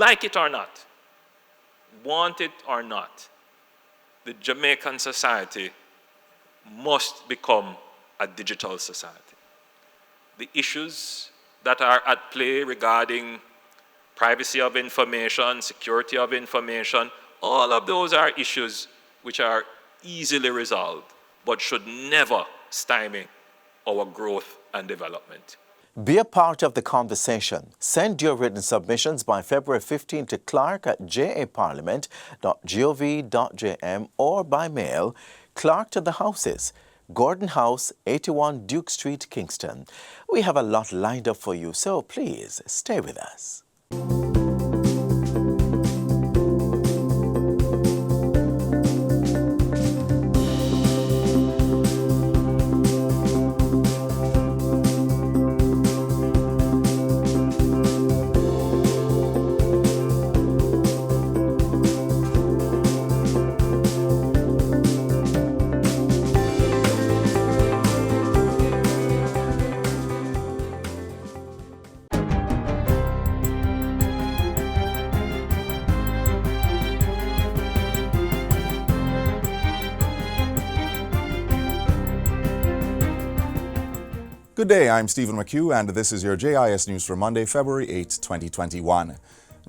like it or not, want it or not, the Jamaican society must become a digital society. The issues that are at play regarding privacy of information, security of information, all of those are issues which are easily resolved, but should never stymie our growth and development. Be a part of the conversation. Send your written submissions by February 15 to clark@japarliament.gov.jm or by mail, Clark to the Houses, Gordon House, 81 Duke Street, Kingston. We have a lot lined up for you, so please stay with us. Good day, I'm Stephen McHugh, and this is your JIS News for Monday, February 8, 2021.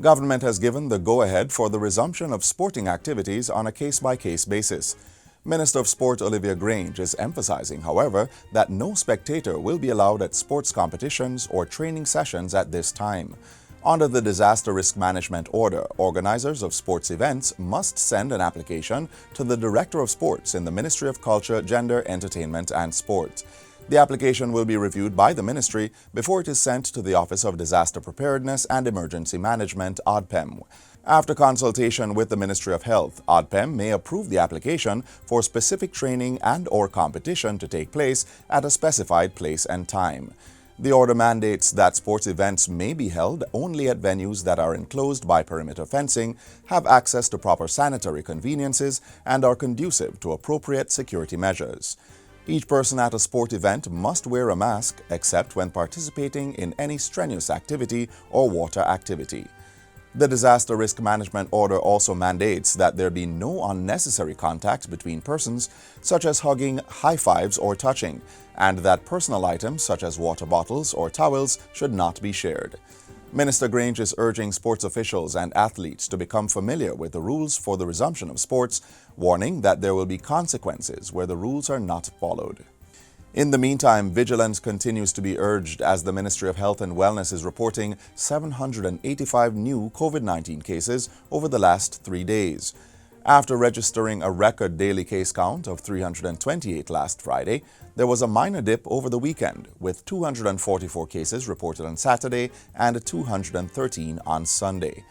Government has given the go-ahead for the resumption of sporting activities on a case-by-case basis. Minister of Sport Olivia Grange is emphasizing, however, that no spectator will be allowed at sports competitions or training sessions at this time. Under the Disaster Risk Management Order, organizers of sports events must send an application to the Director of Sports in the Ministry of Culture, Gender, Entertainment and Sport. The application will be reviewed by the Ministry before it is sent to the Office of Disaster Preparedness and Emergency Management, ODPEM. After consultation with the Ministry of Health, ODPEM may approve the application for specific training and/or competition to take place at a specified place and time. The order mandates that sports events may be held only at venues that are enclosed by perimeter fencing, have access to proper sanitary conveniences, and are conducive to appropriate security measures. Each person at a sport event must wear a mask except when participating in any strenuous activity or water activity. The Disaster Risk Management Order also mandates that there be no unnecessary contact between persons, such as hugging, high fives, or touching, and that personal items such as water bottles or towels should not be shared. Minister Grange is urging sports officials and athletes to become familiar with the rules for the resumption of sports, warning that there will be consequences where the rules are not followed. In the meantime, vigilance continues to be urged as the Ministry of Health and Wellness is reporting 785 new COVID-19 cases over the last 3 days. After registering a record daily case count of 328 last Friday, there was a minor dip over the weekend, with 244 cases reported on Saturday and 213 on Sunday.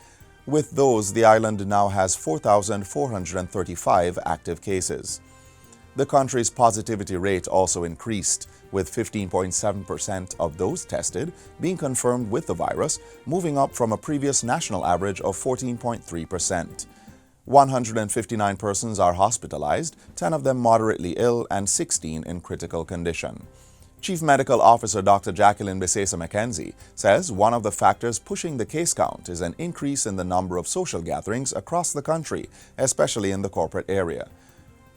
With those, the island now has 4,435 active cases. The country's positivity rate also increased, with 15.7% of those tested being confirmed with the virus, moving up from a previous national average of 14.3%. 159 persons are hospitalized, 10 of them moderately ill and 16 in critical condition. Chief Medical Officer Dr. Jacqueline Bisesa McKenzie says one of the factors pushing the case count is an increase in the number of social gatherings across the country, especially in the corporate area.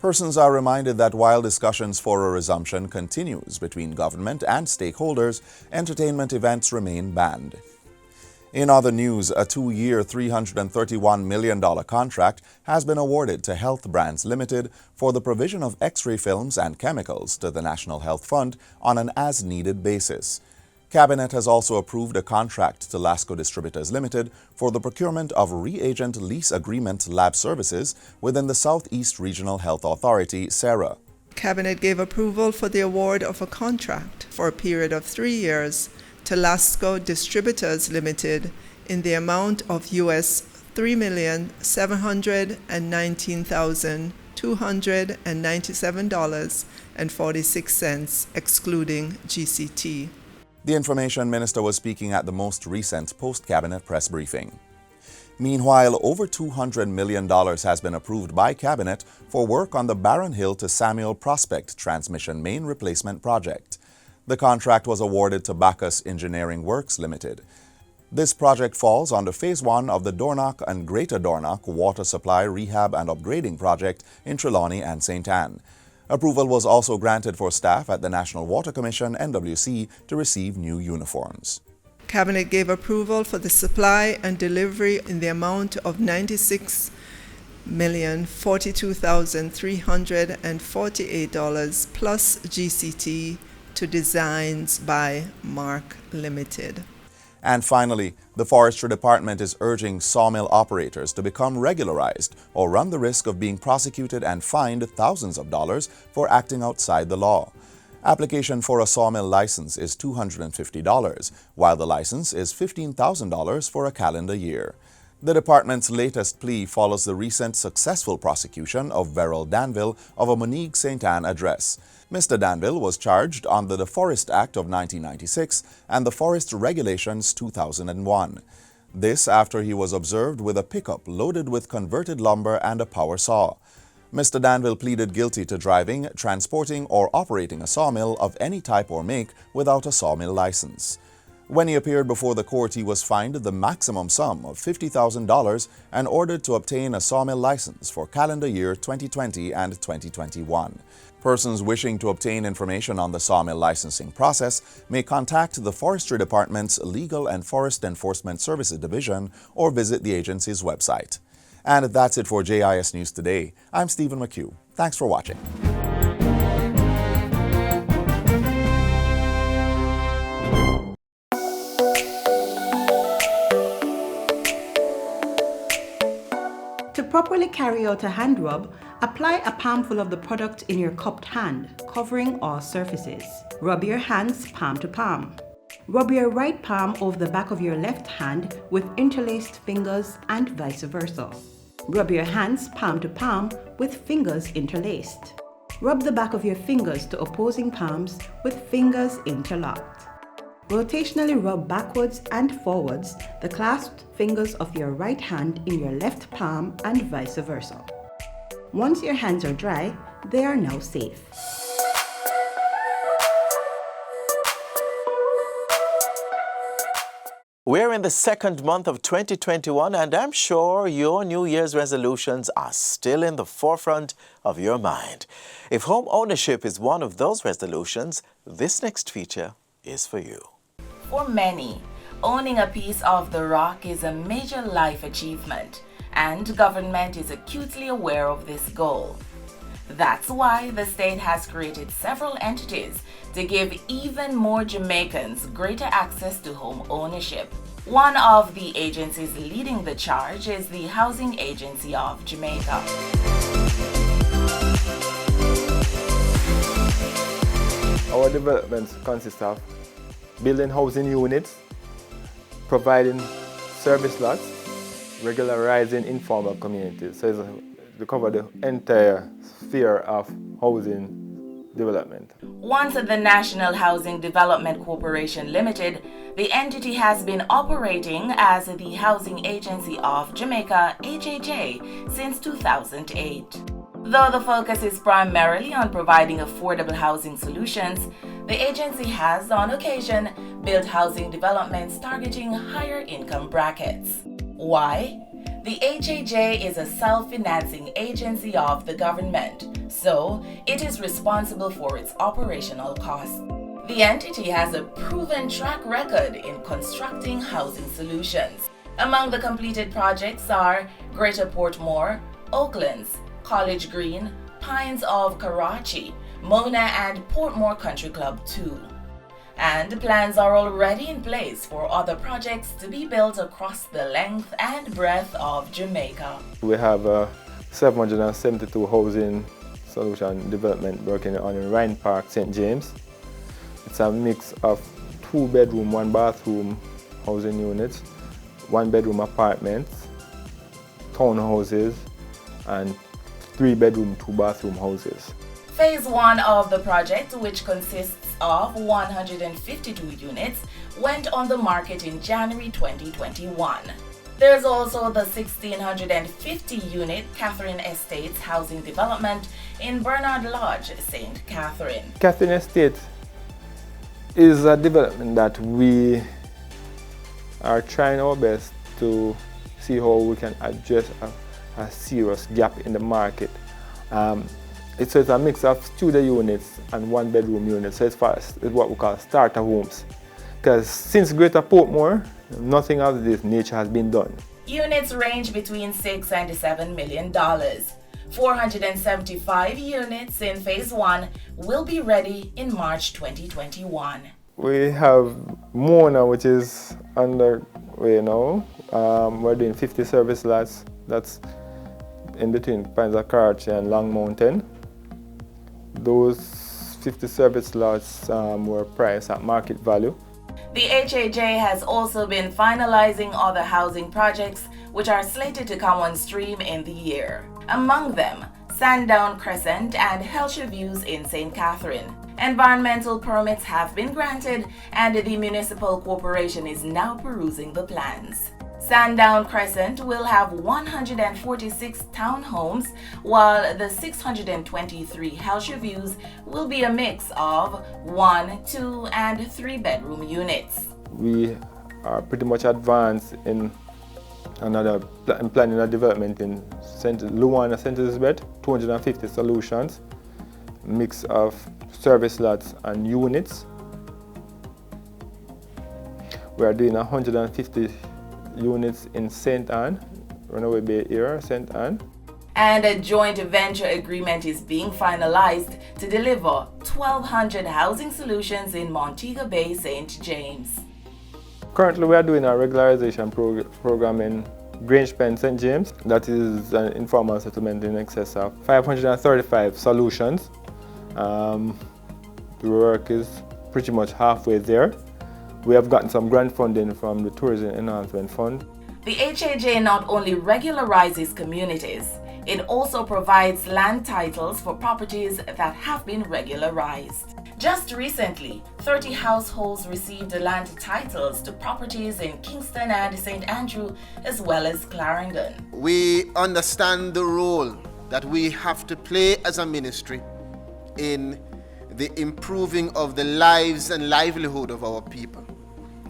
Persons are reminded that while discussions for a resumption continues between government and stakeholders, entertainment events remain banned. In other news, a 2-year, $331 million contract has been awarded to Health Brands Limited for the provision of X-ray films and chemicals to the National Health Fund on an as-needed basis. Cabinet has also approved a contract to Lasco Distributors Limited for the procurement of reagent lease agreement lab services within the Southeast Regional Health Authority, SERA. Cabinet gave approval for the award of a contract for a period of 3 years to Lasco Distributors Limited in the amount of US $3,719,297.46, excluding GCT. The Information Minister was speaking at the most recent post-Cabinet press briefing. Meanwhile, over $200 million has been approved by Cabinet for work on the Barron Hill to Samuel Prospect Transmission Main Replacement Project. The contract was awarded to Bacchus Engineering Works Limited. This project falls under Phase 1 of the Dornoch and Greater Dornoch Water Supply Rehab and Upgrading Project in Trelawney and St. Anne. Approval was also granted for staff at the National Water Commission, NWC, to receive new uniforms. Cabinet gave approval for the supply and delivery in the amount of $96,042,348 plus GCT to Designs by Mark Limited. And finally, the Forestry Department is urging sawmill operators to become regularized or run the risk of being prosecuted and fined thousands of dollars for acting outside the law. Application for a sawmill license is $250, while the license is $15,000 for a calendar year. The department's latest plea follows the recent successful prosecution of Verrill Danville of a Monique St. Anne address. Mr. Danville was charged under the Forest Act of 1996 and the Forest Regulations 2001. This after he was observed with a pickup loaded with converted lumber and a power saw. Mr. Danville pleaded guilty to driving, transporting, or operating a sawmill of any type or make without a sawmill license. When he appeared before the court, he was fined the maximum sum of $50,000 and ordered to obtain a sawmill license for calendar year 2020 and 2021. Persons wishing to obtain information on the sawmill licensing process may contact the Forestry Department's Legal and Forest Enforcement Services Division or visit the agency's website. And that's it for JIS News Today. I'm Stephen McHugh. Thanks for watching. To properly carry out a hand rub, apply a palmful of the product in your cupped hand, covering all surfaces. Rub your hands palm to palm. Rub your right palm over the back of your left hand with interlaced fingers and vice versa. Rub your hands palm to palm with fingers interlaced. Rub the back of your fingers to opposing palms with fingers interlocked. Rotationally rub backwards and forwards the clasped fingers of your right hand in your left palm and vice versa. Once your hands are dry, they are now safe. We're in the second month of 2021, and I'm sure your New Year's resolutions are still in the forefront of your mind. If home ownership is one of those resolutions, this next feature is for you. For many, owning a piece of the rock is a major life achievement, and government is acutely aware of this goal. That's why the state has created several entities to give even more Jamaicans greater access to home ownership. One of the agencies leading the charge is the Housing Agency of Jamaica. Our developments consist of building housing units, providing service lots, regularizing informal communities. So we cover the entire sphere of housing development. Once the National Housing Development Corporation Limited, the entity has been operating as the Housing Agency of Jamaica, HAJ, since 2008. Though the focus is primarily on providing affordable housing solutions, the agency has, on occasion, built housing developments targeting higher income brackets. Why? The HAJ is a self-financing agency of the government, so it is responsible for its operational costs. The entity has a proven track record in constructing housing solutions. Among the completed projects are Greater Portmore, Oaklands, College Green, Pines of Karachi, Mona and Portmore Country Club 2. And plans are already in place for other projects to be built across the length and breadth of Jamaica. We have 772 housing solution development working on in Rhine Park, St. James. It's a mix of 2-bedroom, 1-bathroom housing units, 1-bedroom apartments, townhouses, and 3-bedroom, 2-bathroom houses. Phase 1 of the project, which consists of 152 units, went on the market in January 2021. There's also the 1,650-unit Catherine Estates housing development in Bernard Lodge, St. Catherine. Catherine Estate is a development that we are trying our best to see how we can address a serious gap in the market. It's a mix of studio units and one-bedroom units, so it's what we call starter homes. Because since Greater Portmore, nothing of this nature has been done. Units range between $6 and $7 million. 475 units in Phase 1 will be ready in March 2021. We have Mona, which is underway now. We're doing 50 service lots. That's in between Pines of Karachi and Long Mountain. Those 50 service lots were priced at market value. The HAJ has also been finalizing other housing projects which are slated to come on stream in the year. Among them, Sandown Crescent and Helsher Views in St. Catherine. Environmental permits have been granted and the municipal corporation is now perusing the plans. Sandown Crescent will have 146 townhomes, while the 623 Helsher Views will be a mix of 1, 2, and 3 bedroom units. We are pretty much advanced in planning a development in Luana, St. Elizabeth, 250 solutions, mix of service lots and units. We are doing 150 units in St. Anne, Runaway Bay area, St. Anne. And a joint venture agreement is being finalized to deliver 1,200 housing solutions in Montego Bay, St. James. Currently, we are doing a regularization program in Grange Pen, St. James. That is an informal settlement in excess of 535 solutions. The work is pretty much halfway there. We have gotten some grant funding from the Tourism Enhancement Fund. The HAJ not only regularizes communities, it also provides land titles for properties that have been regularized. Just recently, 30 households received land titles to properties in Kingston and St. Andrew, as well as Clarendon. We understand the role that we have to play as a ministry in the improving of the lives and livelihood of our people.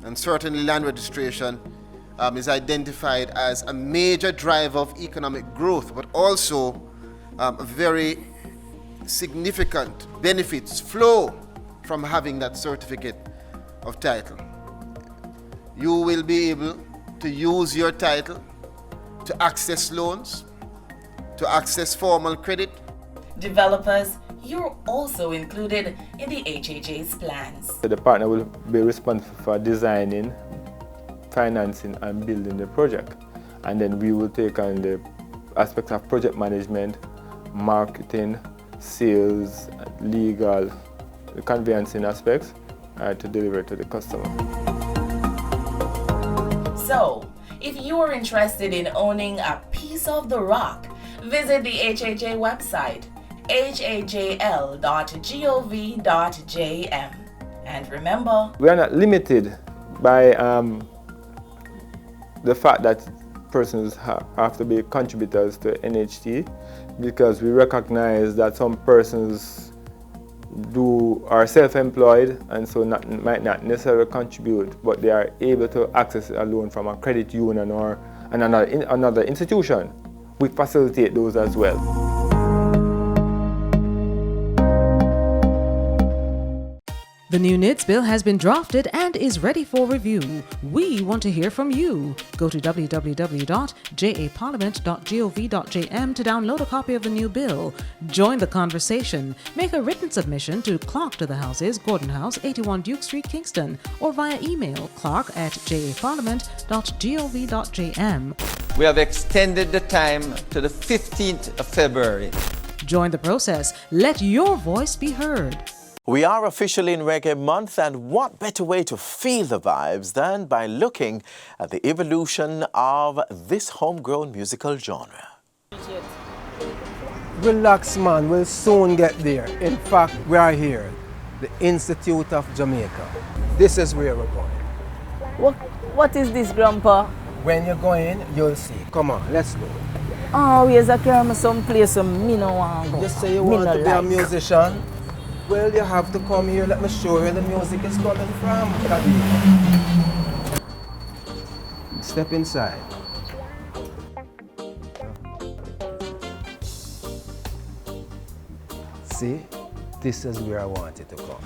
And certainly land registration is identified as a major driver of economic growth, but also very significant benefits flow from having that certificate of title. You will be able to use your title to access loans, to access formal credit. Developers, you're also included in the HAJ's plans. The partner will be responsible for designing, financing and building the project. And then we will take on the aspects of project management, marketing, sales, legal, the conveyancing aspects to deliver to the customer. So, if you are interested in owning a piece of the rock, visit the HAJ website, hajl.gov.jm. And remember, we are not limited by the fact that persons have to be contributors to NHT, because we recognize that some persons are self-employed and so might not necessarily contribute, but they are able to access a loan from a credit union or another institution. We facilitate those as well. The new NIDS bill has been drafted and is ready for review. We want to hear from you. Go to www.japarliament.gov.jm to download a copy of the new bill. Join the conversation. Make a written submission to Clerk to the Houses, Gordon House, 81 Duke Street, Kingston, or via email clark@japarliament.gov.jm. We have extended the time to the 15th of February. Join the process. Let your voice be heard. We are officially in Reggae Month, and what better way to feel the vibes than by looking at the evolution of this homegrown musical genre. Relax, man, we'll soon get there. In fact, we are here, the Institute of Jamaica. This is where we're going. What is this, Grandpa? When you're going, you'll see. Come on, let's go. Oh, where's a carry some place me no want to go. You say you want to be a musician? Well, you have to come here. Let me show you where the music is coming from. Step inside. See, this is where I want it to come.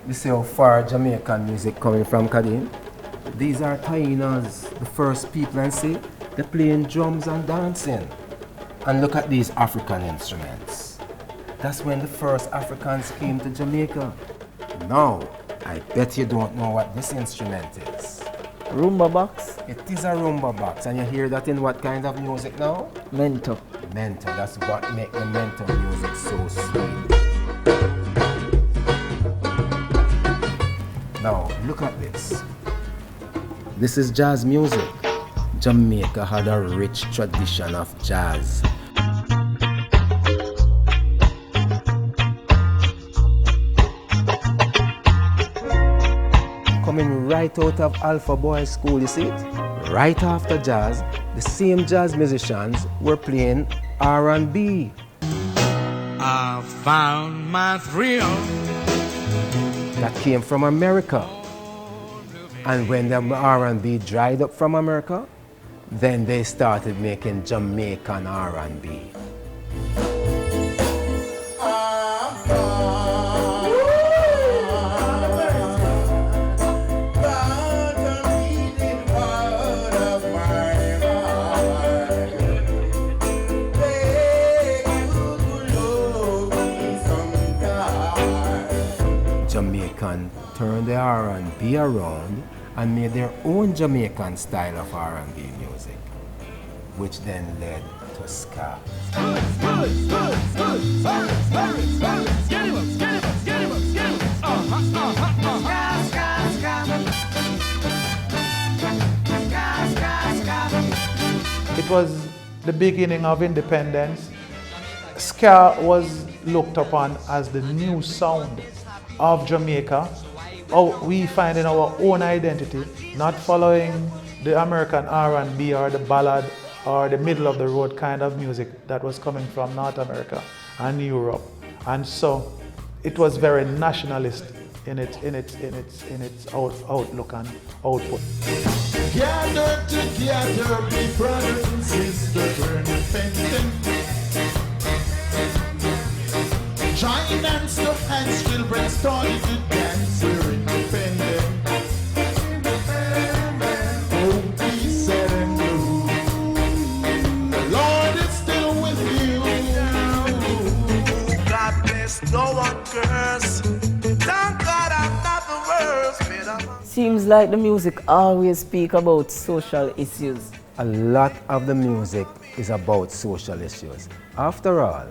You see how far Jamaican music coming from, Kadeen? These are Tainas, the first people, and see, they're playing drums and dancing. And look at these African instruments. That's when the first Africans came to Jamaica. Now, I bet you don't know what this instrument is. Rumba box? It is a rumba box, and you hear that in what kind of music now? Mento. Mento, that's what makes the mento music so sweet. Now, look at this. This is jazz music. Jamaica had a rich tradition of jazz. Coming right out of Alpha Boys School, you see it? Right after jazz, the same jazz musicians were playing R&B. I found my thrill. That came from America. And when the R&B dried up from America, then they started making Jamaican R&B. Jamaican turned the R&B around and made their own Jamaican style of R&B music, which then led to ska. It was the beginning of independence. Ska was looked upon as the new sound of Jamaica. We find in our own identity, not following the American R&B or the ballad or the middle of the road kind of music that was coming from North America and Europe. And so it was very nationalist in its outlook and output. Gather together, be brothers and sisters, we're independent. Join and stuff and still bring story to dance, we're independent. Don't be sad and blue. The Lord is still with you. God bless, no one curse. Thank God I'm not the worst. Seems like the music always speak about social issues. A lot of the music is about social issues. After all,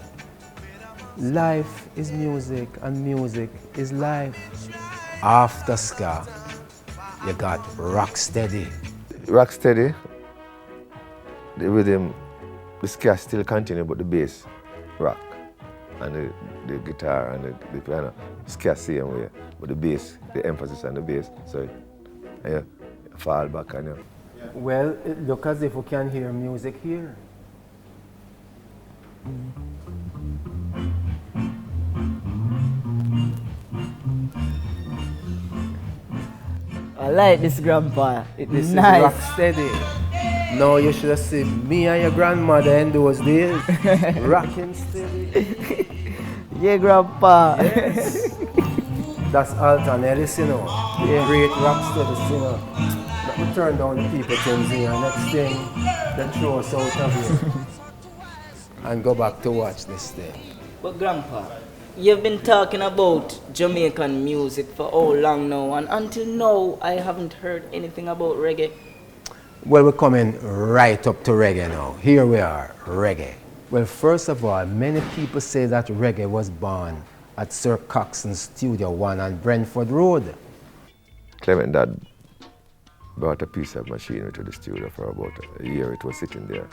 life is music and music is life. After ska, you got Rocksteady. Rocksteady, the rhythm, the ska still continue, but the bass rock. And the guitar and the piano, ska same way, but the bass, the emphasis on the bass, so yeah, fall back on you. Well, it look as if we can hear music here. I like this, Grandpa. This nice. is Rocksteady. No, you should have seen me and your grandmother in those days. Rocking steady. Yeah, Grandpa. Yes. That's Alton Ellis, you know. The great Rocksteady singer. Let me turn down the people things here. Next thing, they throw us out of here. And go back to watch this thing. But Grandpa, you've been talking about Jamaican music for how long now, and until now I haven't heard anything about reggae. Well, we're coming right up to reggae now. Here we are, reggae. Well, first of all, many people say that reggae was born at Sir Coxson's Studio 1 on Brentford Road. Clement Dad brought a piece of machinery to the studio for about a year. It was sitting there.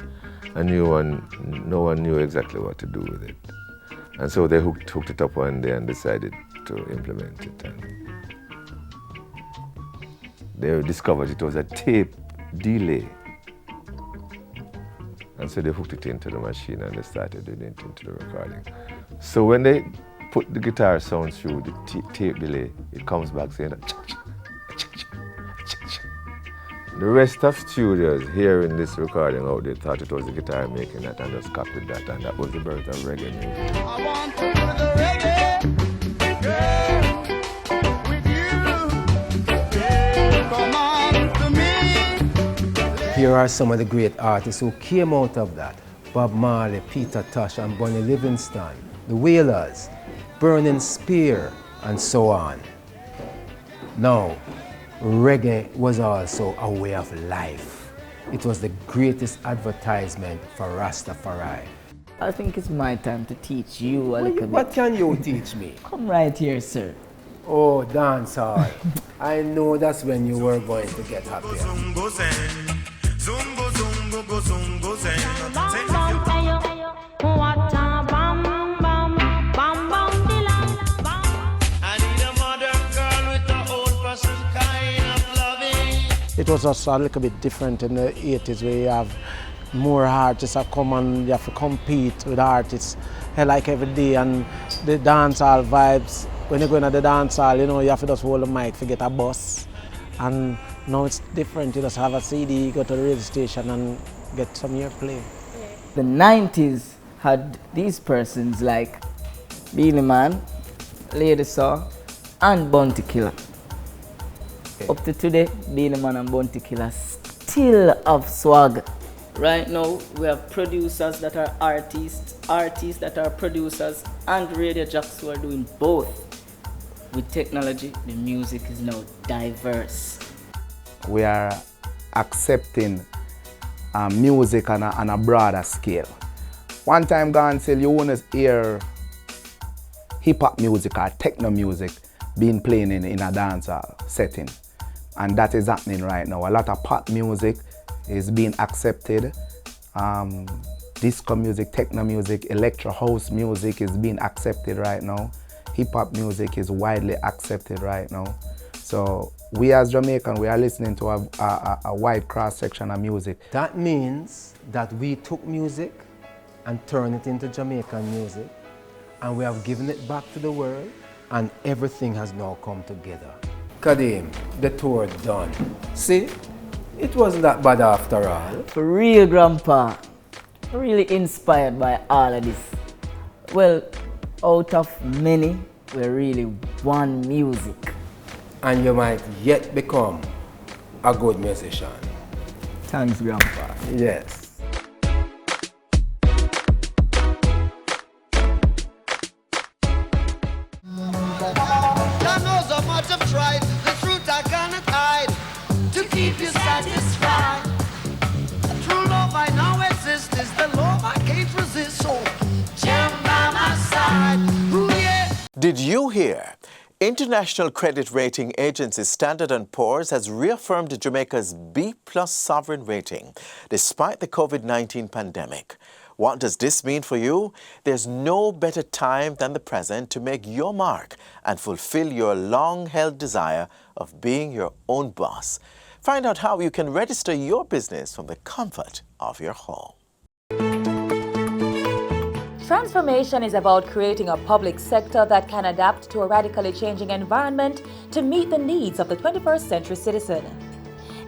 And no one knew exactly what to do with it. And so they hooked it up one day and decided to implement it. And they discovered it was a tape delay. And so they hooked it into the machine and they started doing it into the recording. So when they put the guitar sound through the tape delay, it comes back saying that. The rest of studios hearing this recording out, they thought it was the guitar making that and just copied that, and that was the birth of reggae music. I want to do the reggae, girl, with you. Yeah, come on to me. Here are some of the great artists who came out of that. Bob Marley, Peter Tosh, and Bonnie Livingston, the Wailers, Burning Spear, and so on. Now, reggae was also a way of life. It was the greatest advertisement for Rastafari. I think it's my time to teach you a little bit. What can you teach me? Come right here, sir. Oh, dancehall. I know that's when you were going to get happier. It was also a little bit different in the 80s where you have more artists that come and you have to compete with artists like every day, and the dancehall vibes. When you go into the dancehall, you know, you have to just hold the mic, forget a bus. And now it's different, you just have a CD, you go to the radio station and get some airplay. The 90s had these persons like Beenie Man, Lady Saw, and Bounty Killer. Up to today, Beenie Man and Bounty Killer still have swag. Right now, we have producers that are artists that are producers, and radio jocks who are doing both. With technology, the music is now diverse. We are accepting music on a broader scale. One time gone till you want to hear hip-hop music or techno music being played in a dancehall setting. And that is happening right now. A lot of pop music is being accepted. Disco music, techno music, electro house music is being accepted right now. Hip-hop music is widely accepted right now. So we as Jamaican, we are listening to a wide cross-section of music. That means that we took music and turned it into Jamaican music, and we have given it back to the world, and everything has now come together. Kadeem, the tour done. See, it wasn't that bad after all. For real, Grandpa. Really inspired by all of this. Well, out of many, we're really one music. And you might yet become a good musician. Thanks, Grandpa. Yes. God knows how much I've tried, the truth I cannot hide, to keep you satisfied. True love I now exist is the love I can't resist, so jam by my side. Ooh, yeah. Did you hear? International credit rating agency Standard & Poor's has reaffirmed Jamaica's B+ sovereign rating despite the COVID-19 pandemic. What does this mean for you? There's no better time than the present to make your mark and fulfill your long-held desire of being your own boss. Find out how you can register your business from the comfort of your home. Transformation is about creating a public sector that can adapt to a radically changing environment to meet the needs of the 21st century citizen.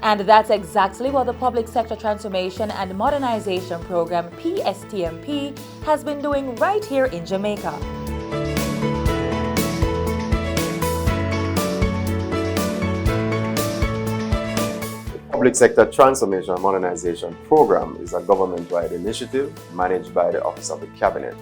And that's exactly what the Public Sector Transformation and Modernization Program, PSTMP, has been doing right here in Jamaica. Public Sector Transformation and Modernization Program is a government-wide initiative managed by the Office of the Cabinet.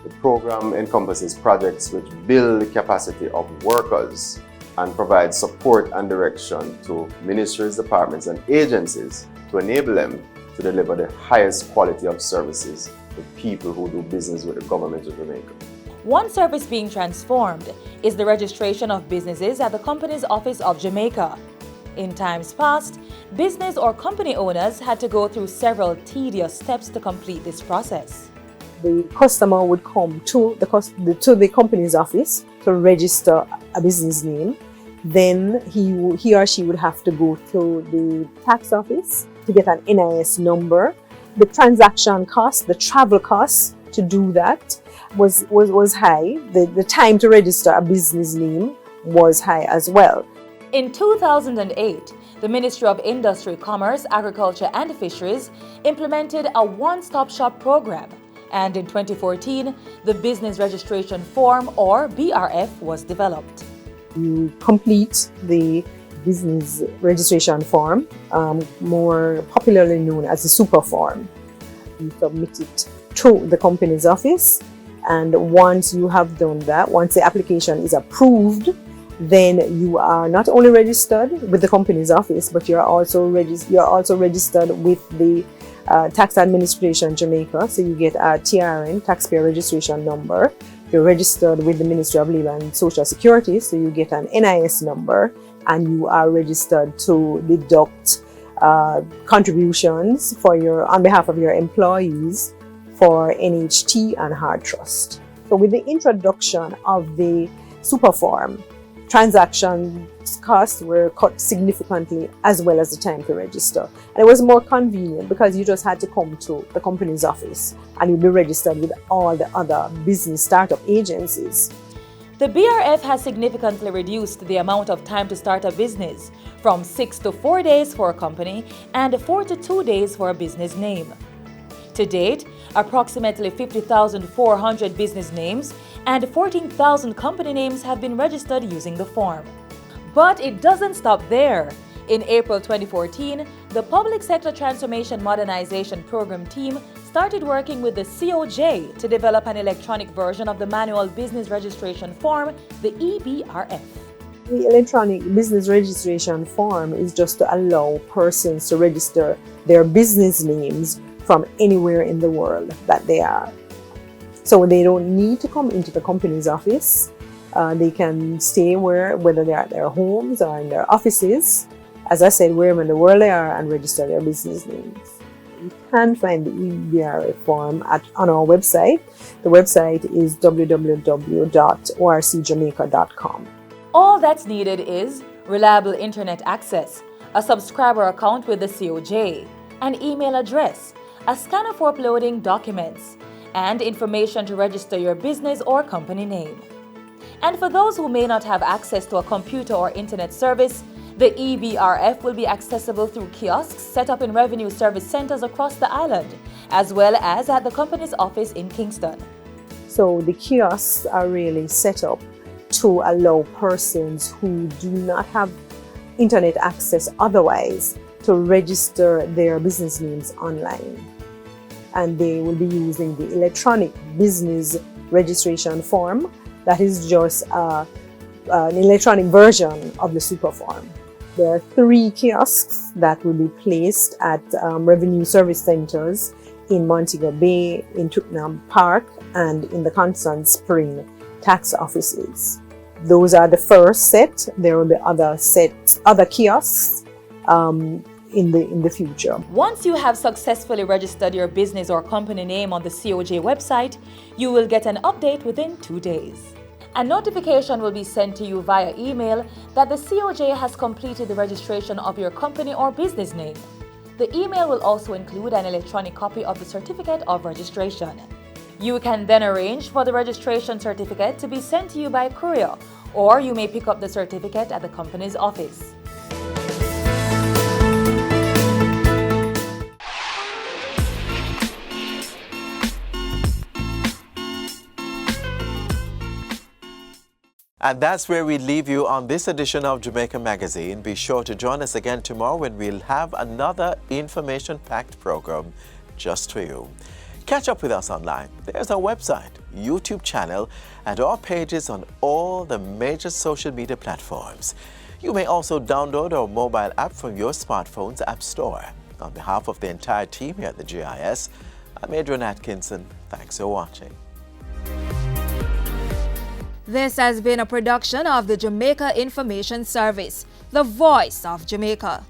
The program encompasses projects which build the capacity of workers and provide support and direction to ministries, departments, and agencies to enable them to deliver the highest quality of services to people who do business with the government of Jamaica. One service being transformed is the registration of businesses at the Companies Office of Jamaica. In times past, business or company owners had to go through several tedious steps to complete this process. The customer would come to the company's office to register a business name. Then he or she would have to go to the tax office to get an NIS number, the transaction cost, the travel costs to do that, was high. The time to register a business name was high as well. In 2008, the Ministry of Industry, Commerce, Agriculture and Fisheries implemented a one-stop shop program. And in 2014, the Business Registration Form, or BRF, was developed. You complete the business registration form, more popularly known as the super form. You submit it to the company's office, and once you have done that, once the application is approved, then you are not only registered with the company's office, but you're also registered with the Tax Administration Jamaica. So you get a TRN, taxpayer registration number. You're registered with the Ministry of Labour and Social Security, so you get an NIS number, and you are registered to deduct contributions on behalf of your employees for NHT and Hard Trust. So with the introduction of the super form, transaction costs were cut significantly, as well as the time to register. And it was more convenient because you just had to come to the company's office and you'd be registered with all the other business startup agencies. The BRF has significantly reduced the amount of time to start a business, from 6 to 4 days for a company and 4 to 2 days for a business name. To date, approximately 50,400 business names and 14,000 company names have been registered using the form. But it doesn't stop there. In April 2014, the Public Sector Transformation Modernization Program team started working with the COJ to develop an electronic version of the manual business registration form, the EBRF. The electronic business registration form is just to allow persons to register their business names from anywhere in the world that they are. So they don't need to come into the company's office. They can stay whether they're at their homes or in their offices, as I said, wherever in the world they are, and register their business names. You can find the EBRF form on our website. The website is www.orcjamaica.com. All that's needed is reliable internet access, a subscriber account with the COJ, an email address, a scanner for uploading documents, and information to register your business or company name. And for those who may not have access to a computer or internet service, the EBRF will be accessible through kiosks set up in revenue service centers across the island, as well as at the company's office in Kingston. So the kiosks are really set up to allow persons who do not have internet access otherwise to register their business names online. And they will be using the electronic business registration form. That is just an electronic version of the super form. There are 3 kiosks that will be placed at revenue service centers in Montego Bay, in Twickenham Park, and in the Constant Spring tax offices. Those are the first set. There will be other kiosks in the future. Once you have successfully registered your business or company name on the COJ website, you will get an update within 2 days. A notification will be sent to you via email that the COJ has completed the registration of your company or business name. The email will also include an electronic copy of the certificate of registration. You can then arrange for the registration certificate to be sent to you by courier, or you may pick up the certificate at the company's office. And that's where we leave you on this edition of Jamaica Magazine. Be sure to join us again tomorrow when we'll have another information-packed program just for you. Catch up with us online. There's our website, YouTube channel, and our pages on all the major social media platforms. You may also download our mobile app from your smartphone's app store. On behalf of the entire team here at the GIS, I'm Adrian Atkinson. Thanks for watching. This has been a production of the Jamaica Information Service, the voice of Jamaica.